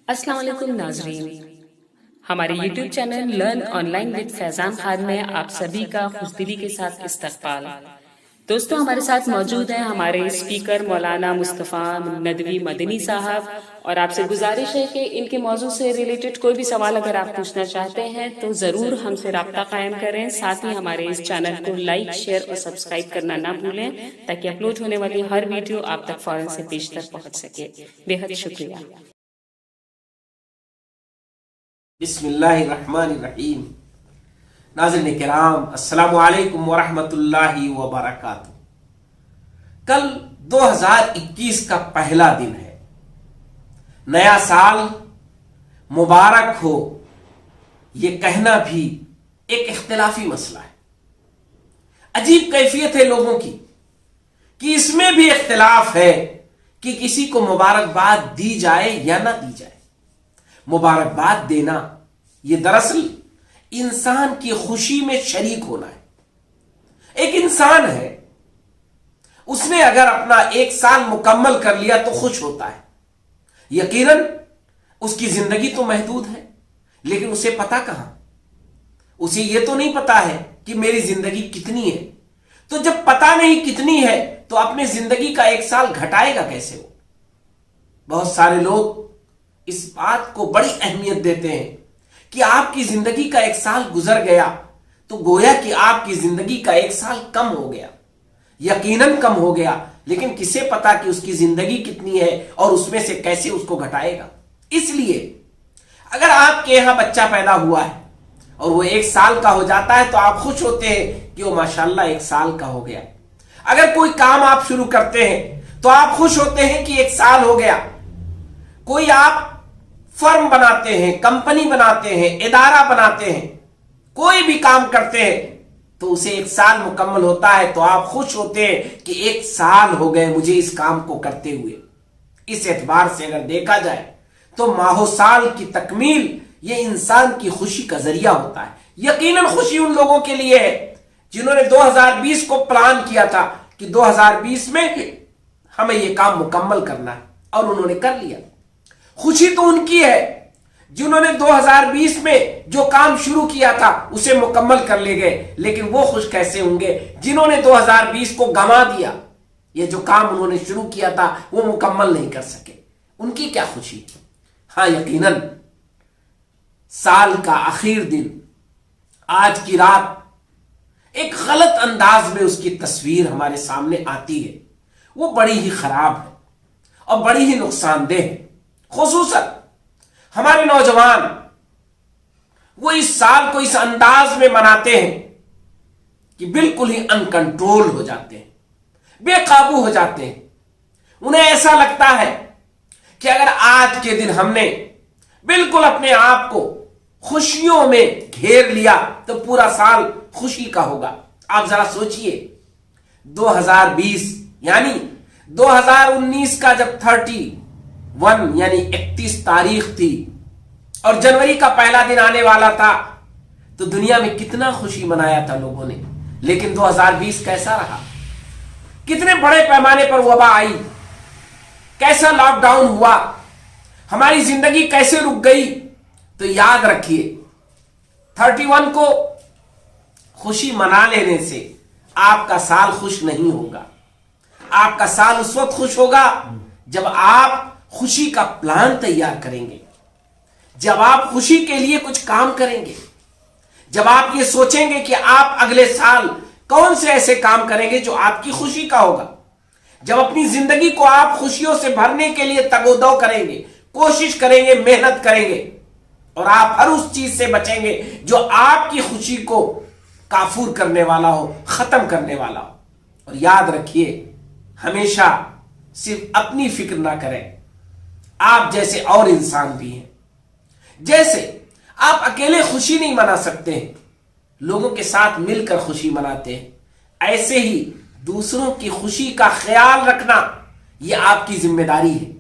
السلام علیکم ناظرین، ہمارے YouTube channel learn online with Faizan Khan میں آپ سبھی کا خوشدلی کے ساتھ استقبال۔ دوستو، ہمارے ساتھ موجود ہیں ہمارے اسپیکر مولانا مصطفیٰ ندوی مدنی صاحب، اور آپ سے گزارش ہے کہ ان کے موضوع سے ریلیٹڈ کوئی بھی سوال اگر آپ پوچھنا چاہتے ہیں تو ضرور ہم سے رابطہ قائم کریں۔ ساتھ ہی ہمارے اس چینل کو لائک، شیئر اور سبسکرائب کرنا نہ بھولیں تاکہ اپلوڈ ہونے والی ہر ویڈیو آپ تک فوراً سے پیشتر پہنچ سکے۔ بے حد شکریہ۔ بسم اللہ الرحمن الرحیم۔ ناظرین کرام، السلام علیکم ورحمۃ اللہ وبرکاتہ۔ کل 2021 کا پہلا دن ہے۔ نیا سال مبارک ہو، یہ کہنا بھی ایک اختلافی مسئلہ ہے۔ عجیب کیفیت ہے لوگوں کی کہ اس میں بھی اختلاف ہے کہ کسی کو مبارکباد دی جائے یا نہ دی جائے۔ مبارکباد دینا یہ دراصل انسان کی خوشی میں شریک ہونا ہے۔ ایک انسان ہے، اس نے اگر اپنا 1 سال مکمل کر لیا تو خوش ہوتا ہے۔ یقیناً اس کی زندگی تو محدود ہے، لیکن اسے پتا کہاں؟ اسے یہ تو نہیں پتا ہے کہ میری زندگی کتنی ہے۔ تو جب پتا نہیں کتنی ہے تو اپنے زندگی کا 1 سال گھٹائے گا کیسے وہ؟ بہت سارے لوگ اس بات کو بڑی اہمیت دیتے ہیں کہ آپ کی زندگی کا 1 سال گزر گیا تو گویا کہ آپ کی زندگی کا 1 سال کم ہو گیا۔ یقیناً کم ہو گیا، لیکن کسے پتا کہ اس کی زندگی کتنی ہے اور اس میں سے کیسے اس کو گھٹائے گا۔ اس لیے اگر آپ کے یہاں بچہ پیدا ہوا ہے اور وہ 1 سال کا ہو جاتا ہے تو آپ خوش ہوتے ہیں کہ وہ ماشاءاللہ 1 سال کا ہو گیا۔ اگر کوئی کام آپ شروع کرتے ہیں تو آپ خوش ہوتے ہیں کہ 1 سال ہو گیا۔ کوئی آپ فرم بناتے ہیں، کمپنی بناتے ہیں، ادارہ بناتے ہیں، کوئی بھی کام کرتے ہیں تو اسے 1 سال مکمل ہوتا ہے تو آپ خوش ہوتے ہیں کہ 1 سال ہو گئے مجھے اس کام کو کرتے ہوئے۔ اس اعتبار سے اگر دیکھا جائے تو ماہ و سال کی تکمیل یہ انسان کی خوشی کا ذریعہ ہوتا ہے۔ یقیناً خوشی ان لوگوں کے لیے ہے جنہوں نے 2020 کو پلان کیا تھا کہ 2020 میں ہمیں یہ کام مکمل کرنا ہے اور انہوں نے کر لیا۔ خوشی تو ان کی ہے جنہوں نے 2020 میں جو کام شروع کیا تھا اسے مکمل کر لے گئے، لیکن وہ خوش کیسے ہوں گے جنہوں نے 2020 کو گنوا دیا؟ یہ جو کام انہوں نے شروع کیا تھا وہ مکمل نہیں کر سکے، ان کی کیا خوشی؟ ہاں، یقیناً سال کا آخر دن، آج کی رات ایک غلط انداز میں اس کی تصویر ہمارے سامنے آتی ہے۔ وہ بڑی ہی خراب ہے اور بڑی ہی نقصان دہ ہے۔ خصوصاً ہمارے نوجوان وہ اس سال کو اس انداز میں مناتے ہیں کہ بالکل ہی ان کنٹرول ہو جاتے ہیں، بے قابو ہو جاتے ہیں۔ انہیں ایسا لگتا ہے کہ اگر آج کے دن ہم نے بالکل اپنے آپ کو خوشیوں میں گھیر لیا تو پورا سال خوشی کا ہوگا۔ آپ ذرا سوچئے، 2020 یعنی 2019 کا جب 31 یعنی 31 تاریخ تھی اور جنوری کا پہلا دن آنے والا تھا تو دنیا میں کتنا خوشی منایا تھا لوگوں نے، لیکن 2020 کیسا رہا؟ کتنے بڑے پیمانے پر وبا آئی، کیسا لاک ڈاؤن ہوا، ہماری زندگی کیسے رک گئی۔ تو یاد رکھیے، 31 کو خوشی منا لینے سے آپ کا سال خوش نہیں ہوگا۔ آپ کا سال اس وقت خوش ہوگا جب آپ خوشی کا پلان تیار کریں گے، جب آپ خوشی کے لیے کچھ کام کریں گے، جب آپ یہ سوچیں گے کہ آپ اگلے سال کون سے ایسے کام کریں گے جو آپ کی خوشی کا ہوگا، جب اپنی زندگی کو آپ خوشیوں سے بھرنے کے لیے تگ و دو کریں گے، کوشش کریں گے، محنت کریں گے، اور آپ ہر اس چیز سے بچیں گے جو آپ کی خوشی کو کافور کرنے والا ہو، ختم کرنے والا ہو۔ اور یاد رکھیے، ہمیشہ صرف اپنی فکر نہ کریں، آپ جیسے اور انسان بھی ہیں۔ جیسے آپ اکیلے خوشی نہیں منا سکتے ہیں، لوگوں کے ساتھ مل کر خوشی مناتے ہیں، ایسے ہی دوسروں کی خوشی کا خیال رکھنا یہ آپ کی ذمہ داری ہے۔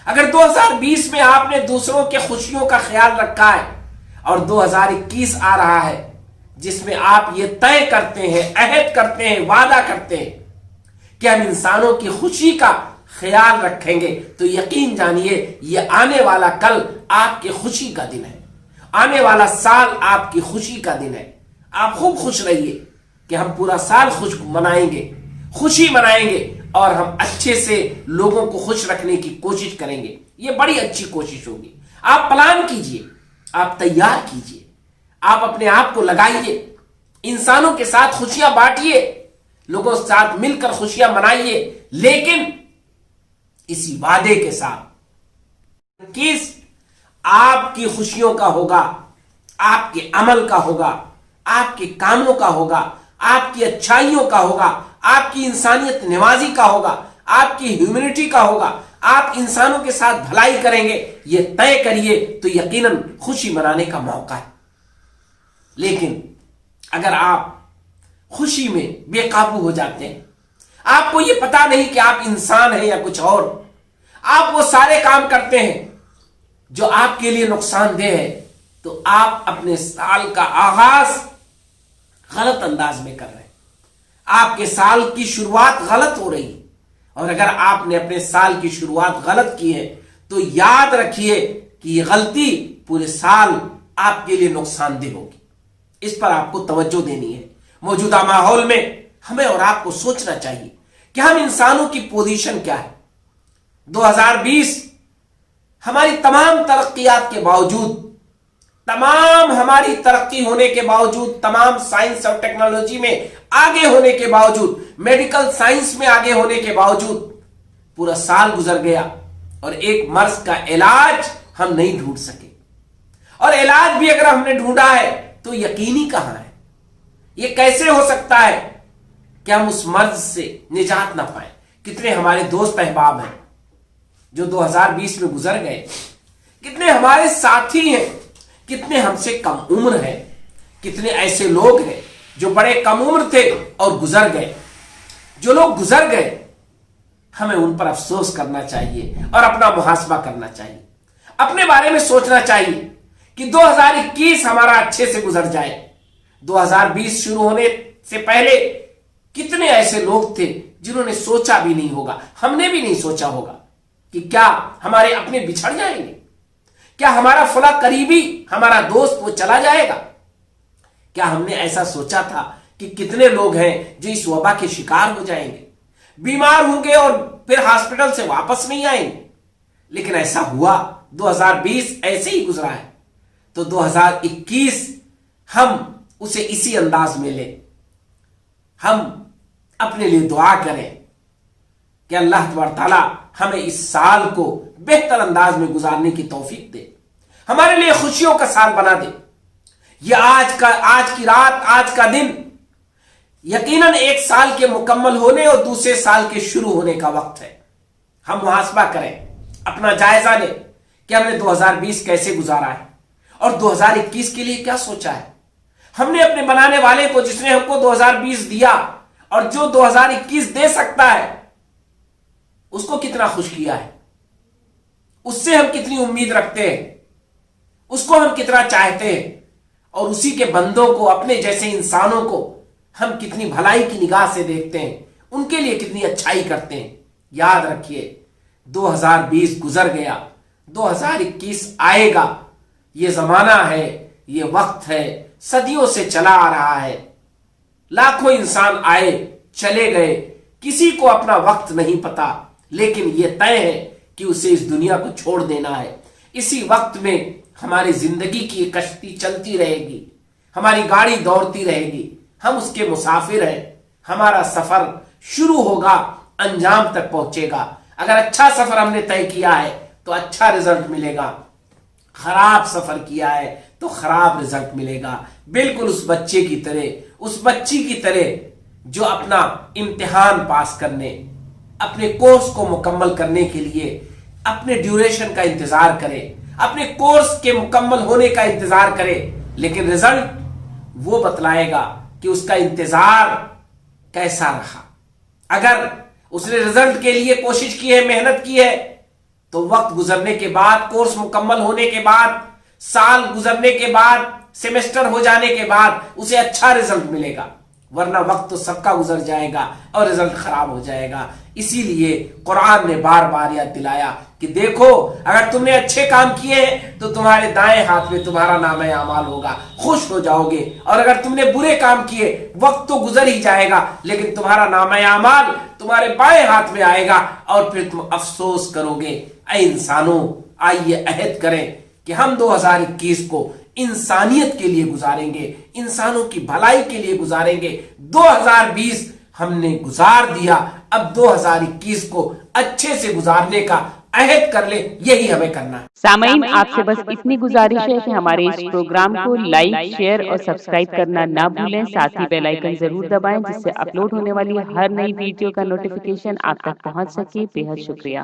اگر 2020 میں آپ نے دوسروں کے خوشیوں کا خیال رکھا ہے اور 2021 آ رہا ہے جس میں آپ یہ طے کرتے ہیں، عہد کرتے ہیں، وعدہ کرتے ہیں کہ ہم انسانوں کی خوشی کا خیال رکھیں گے تو یقین جانیے یہ آنے والا کل آپ کی خوشی کا دن ہے، آنے والا سال آپ کی خوشی کا دن ہے۔ آپ خوب خوش رہیے کہ ہم پورا سال خوش منائیں گے، خوشی منائیں گے، اور ہم اچھے سے لوگوں کو خوش رکھنے کی کوشش کریں گے۔ یہ بڑی اچھی کوشش ہوگی۔ آپ پلان کیجئے، آپ تیار کیجئے، آپ اپنے آپ کو لگائیے، انسانوں کے ساتھ خوشیاں بانٹیے، لوگوں کے ساتھ مل کر خوشیاں منائیے، لیکن اسی وعدے کے ساتھ کس آپ کی خوشیوں کا ہوگا، آپ کے عمل کا ہوگا، آپ کے کاموں کا ہوگا، آپ کی اچھائیوں کا ہوگا، آپ کی انسانیت نوازی کا ہوگا، آپ کی ہیومنٹی کا ہوگا، آپ انسانوں کے ساتھ بھلائی کریں گے، یہ طے کریے تو یقیناً خوشی منانے کا موقع ہے۔ لیکن اگر آپ خوشی میں بے قابو ہو جاتے ہیں، آپ کو یہ پتا نہیں کہ آپ انسان ہیں یا کچھ اور، آپ وہ سارے کام کرتے ہیں جو آپ کے لیے نقصان دہ ہے، تو آپ اپنے سال کا آغاز غلط انداز میں کر رہے ہیں، آپ کے سال کی شروعات غلط ہو رہی ہے۔ اور اگر آپ نے اپنے سال کی شروعات غلط کی ہے تو یاد رکھیے کہ یہ غلطی پورے سال آپ کے لیے نقصان دہ ہوگی۔ اس پر آپ کو توجہ دینی ہے۔ موجودہ ماحول میں ہمیں اور آپ کو سوچنا چاہیے کہ ہم انسانوں کی پوزیشن کیا ہے۔ 2020 ہماری تمام ترقیات کے باوجود، تمام ہماری ترقی ہونے کے باوجود، تمام سائنس اور ٹیکنالوجی میں آگے ہونے کے باوجود، میڈیکل سائنس میں آگے ہونے کے باوجود، پورا سال گزر گیا اور ایک مرض کا علاج ہم نہیں ڈھونڈ سکے۔ اور علاج بھی اگر ہم نے ڈھونڈا ہے تو یقینی کہاں ہے؟ یہ کیسے ہو سکتا ہے کہ ہم اس مرض سے نجات نہ پائیں؟ کتنے ہمارے دوست احباب ہیں جو 2020 میں گزر گئے، کتنے ہمارے ساتھی ہیں، کتنے ہم سے کم عمر ہیں، کتنے ایسے لوگ ہیں جو بڑے کم عمر تھے اور گزر گئے۔ جو لوگ گزر گئے ہمیں ان پر افسوس کرنا چاہیے اور اپنا محاسبہ کرنا چاہیے، اپنے بارے میں سوچنا چاہیے کہ 2021 ہمارا اچھے سے گزر جائے۔ 2020 شروع ہونے سے پہلے کتنے ایسے لوگ تھے جنہوں نے سوچا بھی نہیں ہوگا، ہم نے بھی نہیں سوچا ہوگا کہ کیا ہمارے اپنے بچھڑ جائیں گے، کیا ہمارا فلاں قریبی، ہمارا دوست وہ چلا جائے گا۔ کیا ہم نے ایسا سوچا تھا کہ کتنے لوگ ہیں جو اس وبا کے شکار ہو جائیں گے، بیمار ہوں گے اور پھر ہاسپٹل سے واپس نہیں آئیں گے؟ لیکن ایسا ہوا، 2020 ایسے ہی گزرا ہے۔ تو 2021 ہم اسے اسی انداز میں لیں، ہم اپنے لیے دعا کریں کہ اللہ تبارک تعالیٰ ہمیں اس سال کو بہتر انداز میں گزارنے کی توفیق دے، ہمارے لیے خوشیوں کا سال بنا دے۔ یہ آج کی رات، آج کا دن یقیناً ایک سال کے مکمل ہونے اور دوسرے سال کے شروع ہونے کا وقت ہے۔ ہم محاسبہ کریں، اپنا جائزہ لیں کہ ہم نے 2020 کیسے گزارا ہے اور 2021 کے لیے کیا سوچا ہے۔ ہم نے اپنے بنانے والے کو، جس نے ہم کو 2020 دیا اور جو 2021 دے سکتا ہے، اس کو کتنا خوش کیا ہے، اس سے ہم کتنی امید رکھتے ہیں، اس کو ہم کتنا چاہتے ہیں، اور اسی کے بندوں کو، اپنے جیسے انسانوں کو ہم کتنی بھلائی کی نگاہ سے دیکھتے ہیں، ان کے لیے کتنی اچھائی کرتے ہیں۔ یاد رکھیے 2020 گزر گیا، 2021 آئے گا۔ یہ زمانہ ہے، یہ وقت ہے، صدیوں سے چلا آ رہا ہے۔ لاکھوں انسان آئے چلے گئے، کسی کو اپنا وقت نہیں پتا، لیکن یہ طے ہے کہ اسے اس دنیا کو چھوڑ دینا ہے۔ اسی وقت میں ہماری زندگی کی کشتی چلتی رہے گی، ہماری گاڑی دوڑتی رہے گی، ہم اس کے مسافر ہیں۔ ہمارا سفر شروع ہوگا، انجام تک پہنچے گا۔ اگر اچھا سفر ہم نے طے کیا ہے تو اچھا رزلٹ ملے گا، خراب سفر کیا ہے تو خراب رزلٹ ملے گا۔ بالکل اس بچے کی طرح، اس بچی کی طرح جو اپنا امتحان پاس کرنے، اپنے کورس کو مکمل کرنے کے لیے اپنے ڈیوریشن کا انتظار کرے، اپنے کورس کے مکمل ہونے کا انتظار کرے، لیکن رزلٹ وہ بتلائے گا کہ اس کا انتظار کیسا رہا۔ اگر اس نے رزلٹ کے لیے کوشش کی ہے، محنت کی ہے، تو وقت گزرنے کے بعد، کورس مکمل ہونے کے بعد، سال گزرنے کے بعد، سیمسٹر ہو جانے کے بعد اسے اچھا رزلٹ ملے گا۔ ورنہ وقت تو سب کا گزر جائے گا اور رزلٹ خراب ہو جائے گا۔ اسی لیے قرآن نے بار بار یاد دلایا کہ دیکھو اگر تم نے اچھے کام کیے ہیں تو تمہارے دائیں ہاتھ میں تمہارا نامہ اعمال ہوگا، خوش ہو جاؤ گے، اور اگر تم نے برے کام کیے وقت تو گزر ہی جائے گا لیکن تمہارا نامہ اعمال تمہارے بائیں ہاتھ میں آئے گا اور پھر تم افسوس کرو گے۔ اے انسانوں، آئیے عہد کریں کہ ہم 2021 کو انسانیت کے لیے گزاریں گے، انسانوں کی بھلائی کے لیے گزاریں گے۔ 2020 ہم نے گزار دیا، اب 2021 کو اچھے سے گزارنے کا عہد کر لے، یہی ہمیں کرنا ہے۔ سامعین، آپ سے بس اتنی گزارش ہے کہ ہمارے اس پروگرام کو لائک، شیئر اور سبسکرائب کرنا نہ بھولیں، ساتھ ہی بیل آئیکن ضرور دبائیں جس سے اپلوڈ ہونے والی ہر نئی ویڈیو کا نوٹیفیکیشن آپ تک پہنچ سکے۔ بے حد شکریہ۔